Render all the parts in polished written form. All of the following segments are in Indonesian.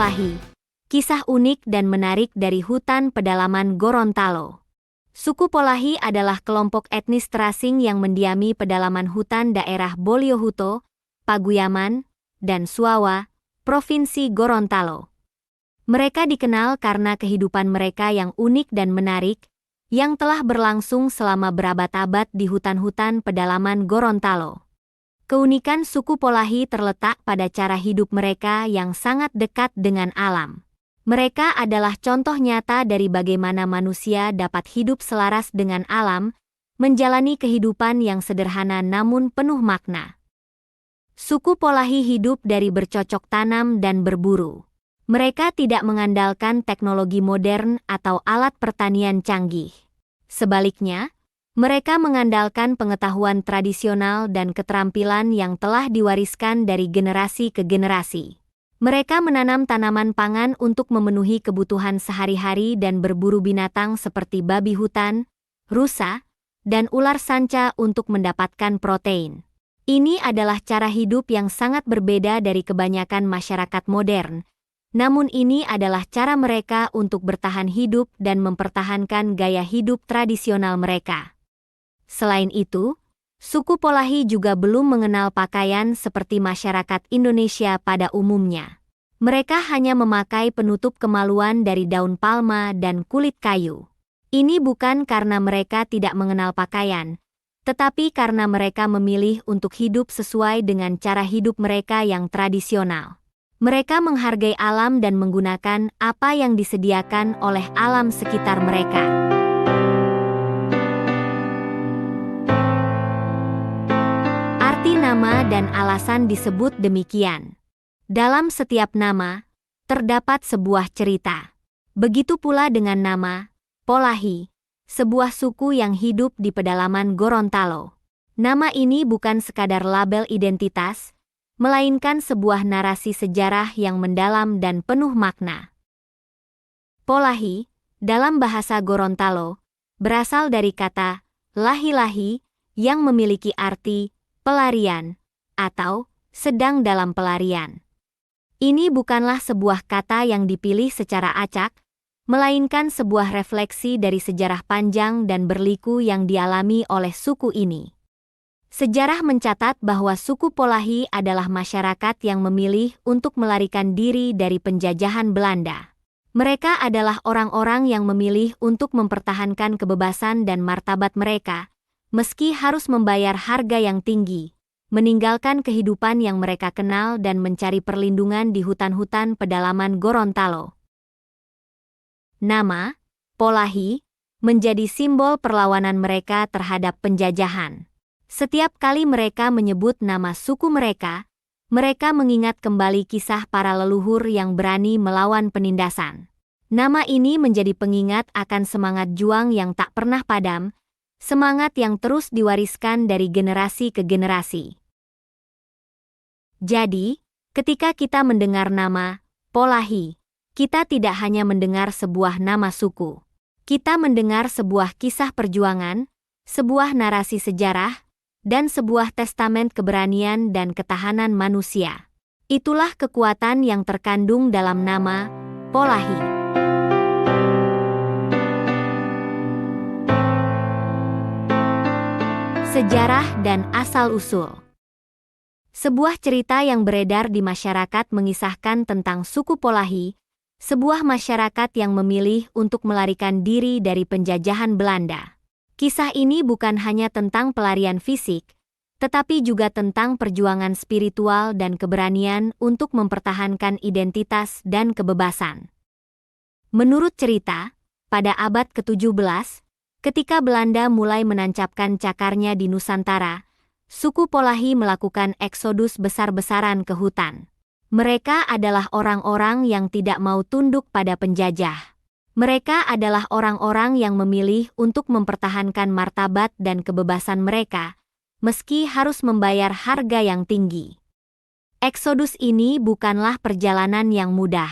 Polahi. Kisah unik dan menarik dari hutan pedalaman Gorontalo. Suku Polahi adalah kelompok etnis terasing yang mendiami pedalaman hutan daerah Bolyohuto, Paguyaman, dan Suawa, Provinsi Gorontalo. Mereka dikenal karena kehidupan mereka yang unik dan menarik, yang telah berlangsung selama berabad-abad di hutan-hutan pedalaman Gorontalo. Keunikan suku Polahi terletak pada cara hidup mereka yang sangat dekat dengan alam. Mereka adalah contoh nyata dari bagaimana manusia dapat hidup selaras dengan alam, menjalani kehidupan yang sederhana namun penuh makna. Suku Polahi hidup dari bercocok tanam dan berburu. Mereka tidak mengandalkan teknologi modern atau alat pertanian canggih. Sebaliknya, mereka mengandalkan pengetahuan tradisional dan keterampilan yang telah diwariskan dari generasi ke generasi. Mereka menanam tanaman pangan untuk memenuhi kebutuhan sehari-hari dan berburu binatang seperti babi hutan, rusa, dan ular sanca untuk mendapatkan protein. Ini adalah cara hidup yang sangat berbeda dari kebanyakan masyarakat modern. Namun ini adalah cara mereka untuk bertahan hidup dan mempertahankan gaya hidup tradisional mereka. Selain itu, suku Polahi juga belum mengenal pakaian seperti masyarakat Indonesia pada umumnya. Mereka hanya memakai penutup kemaluan dari daun palma dan kulit kayu. Ini bukan karena mereka tidak mengenal pakaian, tetapi karena mereka memilih untuk hidup sesuai dengan cara hidup mereka yang tradisional. Mereka menghargai alam dan menggunakan apa yang disediakan oleh alam sekitar mereka. Arti nama dan alasan disebut demikian. Dalam setiap nama, terdapat sebuah cerita. Begitu pula dengan nama, Polahi, sebuah suku yang hidup di pedalaman Gorontalo. Nama ini bukan sekadar label identitas, melainkan sebuah narasi sejarah yang mendalam dan penuh makna. Polahi, dalam bahasa Gorontalo, berasal dari kata lahi-lahi yang memiliki arti pelarian, atau sedang dalam pelarian. Ini bukanlah sebuah kata yang dipilih secara acak, melainkan sebuah refleksi dari sejarah panjang dan berliku yang dialami oleh suku ini. Sejarah mencatat bahwa suku Polahi adalah masyarakat yang memilih untuk melarikan diri dari penjajahan Belanda. Mereka adalah orang-orang yang memilih untuk mempertahankan kebebasan dan martabat mereka, meski harus membayar harga yang tinggi, meninggalkan kehidupan yang mereka kenal dan mencari perlindungan di hutan-hutan pedalaman Gorontalo. Nama, Polahi, menjadi simbol perlawanan mereka terhadap penjajahan. Setiap kali mereka menyebut nama suku mereka mengingat kembali kisah para leluhur yang berani melawan penindasan. Nama ini menjadi pengingat akan semangat juang yang tak pernah padam, semangat yang terus diwariskan dari generasi ke generasi. Jadi, ketika kita mendengar nama Polahi, kita tidak hanya mendengar sebuah nama suku. Kita mendengar sebuah kisah perjuangan, sebuah narasi sejarah, dan sebuah testament keberanian dan ketahanan manusia. Itulah kekuatan yang terkandung dalam nama Polahi. Sejarah dan asal-usul. Sebuah cerita yang beredar di masyarakat mengisahkan tentang suku Polahi, sebuah masyarakat yang memilih untuk melarikan diri dari penjajahan Belanda. Kisah ini bukan hanya tentang pelarian fisik, tetapi juga tentang perjuangan spiritual dan keberanian untuk mempertahankan identitas dan kebebasan. Menurut cerita, pada abad ke-17, ketika Belanda mulai menancapkan cakarnya di Nusantara, suku Polahi melakukan eksodus besar-besaran ke hutan. Mereka adalah orang-orang yang tidak mau tunduk pada penjajah. Mereka adalah orang-orang yang memilih untuk mempertahankan martabat dan kebebasan mereka, meski harus membayar harga yang tinggi. Eksodus ini bukanlah perjalanan yang mudah.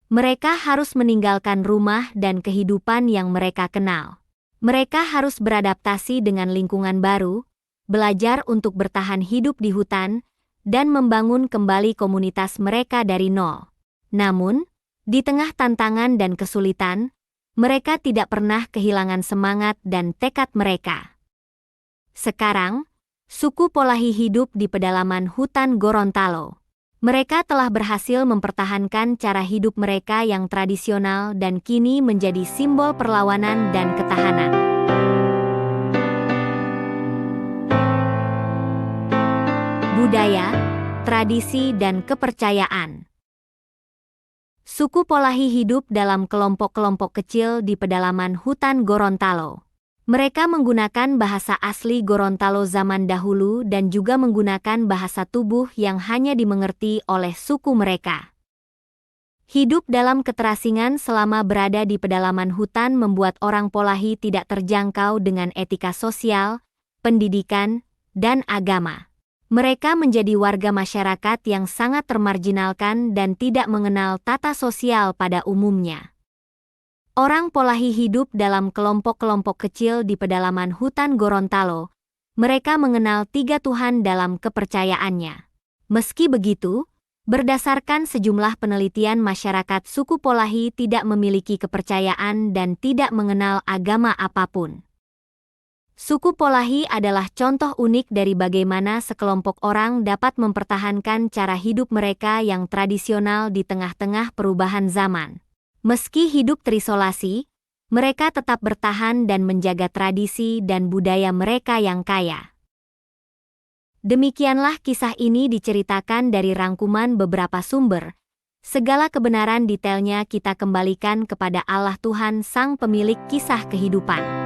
Mereka harus meninggalkan rumah dan kehidupan yang mereka kenal. Mereka harus beradaptasi dengan lingkungan baru, belajar untuk bertahan hidup di hutan, dan membangun kembali komunitas mereka dari nol. Namun, Di tengah tantangan dan kesulitan, mereka tidak pernah kehilangan semangat dan tekad mereka. Sekarang, suku Polahi hidup di pedalaman hutan Gorontalo. Mereka telah berhasil mempertahankan cara hidup mereka yang tradisional dan kini menjadi simbol perlawanan dan ketahanan. Budaya, tradisi dan kepercayaan. Suku Polahi hidup dalam kelompok-kelompok kecil di pedalaman hutan Gorontalo. Mereka menggunakan bahasa asli Gorontalo zaman dahulu dan juga menggunakan bahasa tubuh yang hanya dimengerti oleh suku mereka. Hidup dalam keterasingan selama berada di pedalaman hutan membuat orang Polahi tidak terjangkau dengan etika sosial, pendidikan, dan agama. Mereka menjadi warga masyarakat yang sangat termarginalkan dan tidak mengenal tata sosial pada umumnya. Orang Polahi hidup dalam kelompok-kelompok kecil di pedalaman hutan Gorontalo. Mereka mengenal 3 Tuhan dalam kepercayaannya. Meski begitu, berdasarkan sejumlah penelitian masyarakat suku Polahi tidak memiliki kepercayaan dan tidak mengenal agama apapun. Suku Polahi adalah contoh unik dari bagaimana sekelompok orang dapat mempertahankan cara hidup mereka yang tradisional di tengah-tengah perubahan zaman. Meski hidup terisolasi, mereka tetap bertahan dan menjaga tradisi dan budaya mereka yang kaya. Demikianlah kisah ini diceritakan dari rangkuman beberapa sumber. Segala kebenaran detailnya kita kembalikan kepada Allah Tuhan Sang Pemilik kisah kehidupan.